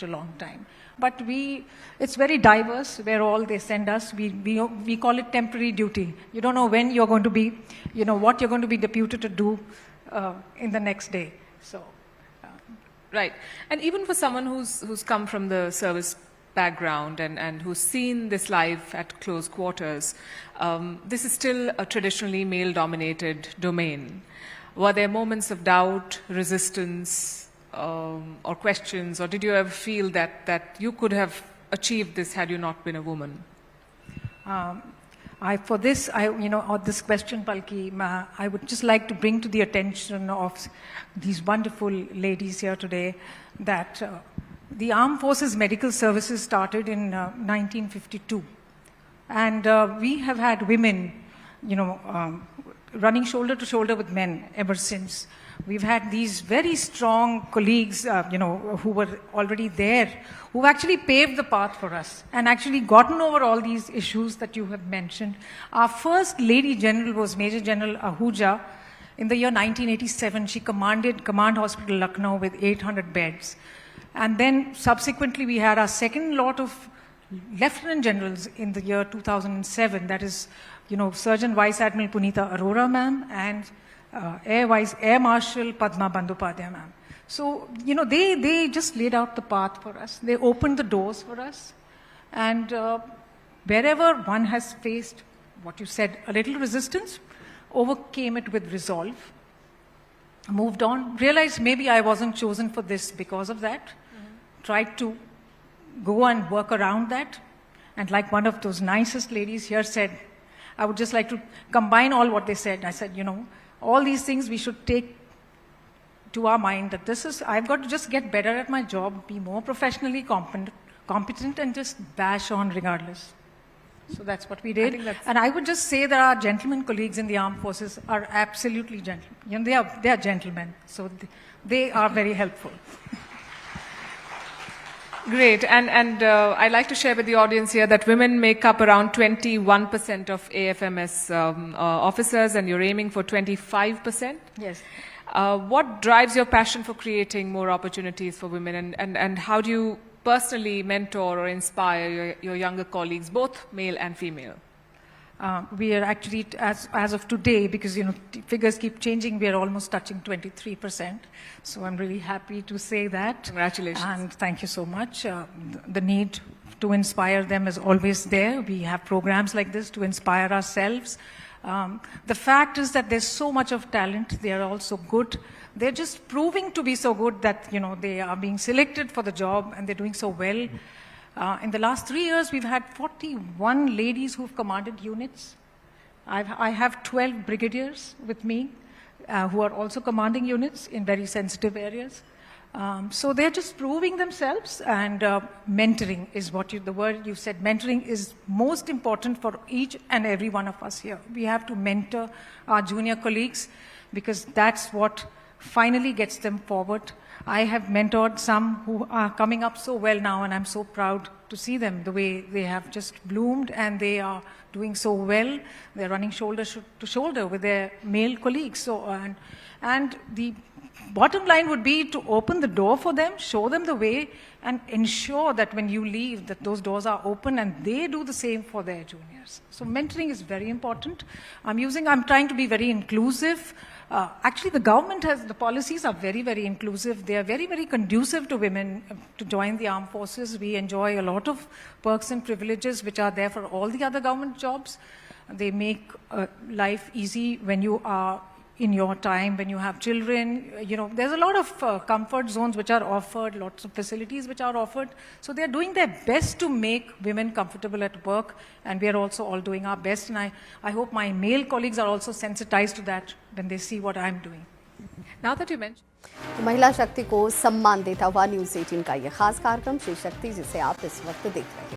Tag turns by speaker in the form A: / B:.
A: a long time. But it's very diverse where all they send us. We call it temporary duty. You don't know when you're going to be, what you're going to be deputed to do in the next day. So,
B: right. And even for someone who's come from the service background and who's seen this life at close quarters, this is still a traditionally male-dominated domain. Were there moments of doubt, resistance, or questions, or did you ever feel that you could have achieved this had you not been a woman?
A: This question, Palki, I would just like to bring to the attention of these wonderful ladies here today that the Armed Forces Medical Services started in 1952. And we have had women, running shoulder to shoulder with men ever since. We've had these very strong colleagues, who were already there, who actually paved the path for us and actually gotten over all these issues that you have mentioned. Our first Lady General was Major General Ahuja. In the year 1987, she commanded Command Hospital Lucknow with 800 beds. And then subsequently, we had our second lot of Lieutenant Generals in the year 2007. That is, Surgeon Vice Admiral Punita Arora, ma'am, and Air Marshal Padma Bandyopadhyay, ma'am. So, they just laid out the path for us. They opened the doors for us. And wherever one has faced, what you said, a little resistance, overcame it with resolve, moved on, realized maybe I wasn't chosen for this because of that, tried to go and work around that. And like one of those nicest ladies here said, I would just like to combine all what they said. I said, all these things we should take to our mind that I've got to just get better at my job, be more professionally competent and just bash on regardless. So that's what we did. And I would just say that our gentlemen colleagues in the armed forces are absolutely gentlemen. They are gentlemen. So they are very helpful.
B: Great. And I'd like to share with the audience here that women make up around 21% of AFMS officers, and you're aiming for 25%?
A: Yes.
B: What drives your passion for creating more opportunities for women, and how do you personally mentor or inspire your younger colleagues, both male and female?
A: We are actually, as of today, because figures keep changing, we are almost touching 23%. So I'm really happy to say that.
B: Congratulations.
A: And thank you so much. The need to inspire them is always there. We have programs like this to inspire ourselves. The fact is that there's so much of talent. They are also good. They're just proving to be so good that they are being selected for the job, and they're doing so well. In the last 3 years, we've had 41 ladies who've commanded units. I have 12 brigadiers with me who are also commanding units in very sensitive areas. So they're just proving themselves, and mentoring is the word you said. Mentoring is most important for each and every one of us here. We have to mentor our junior colleagues because that's what finally gets them forward. I have mentored some who are coming up so well now, and I'm so proud to see them, the way they have just bloomed, and they are doing so well. They're running shoulder to shoulder with their male colleagues. So, and the bottom line would be to open the door for them, show them the way, and ensure that when you leave, that those doors are open and they do the same for their juniors. So mentoring is very important. I'm trying to be very inclusive. Actually, the policies are very, very inclusive. They are very, very conducive to women to join the armed forces. We enjoy a lot of perks and privileges which are there for all the other government jobs. They make life easy when you are in your time, when you have children. There's a lot of comfort zones which are offered, lots of facilities which are offered. So they're doing their best to make women comfortable at work, and we are also all doing our best. And I hope my male colleagues are also sensitized to that when they see what I'm doing.
B: Now that you mentioned
C: महिला शक्ति को सम्मान देता हुआ news 18 का ये खास कार्यक्रम श्री शक्ति, जिसे आप इस वक्त देख रहे हैं।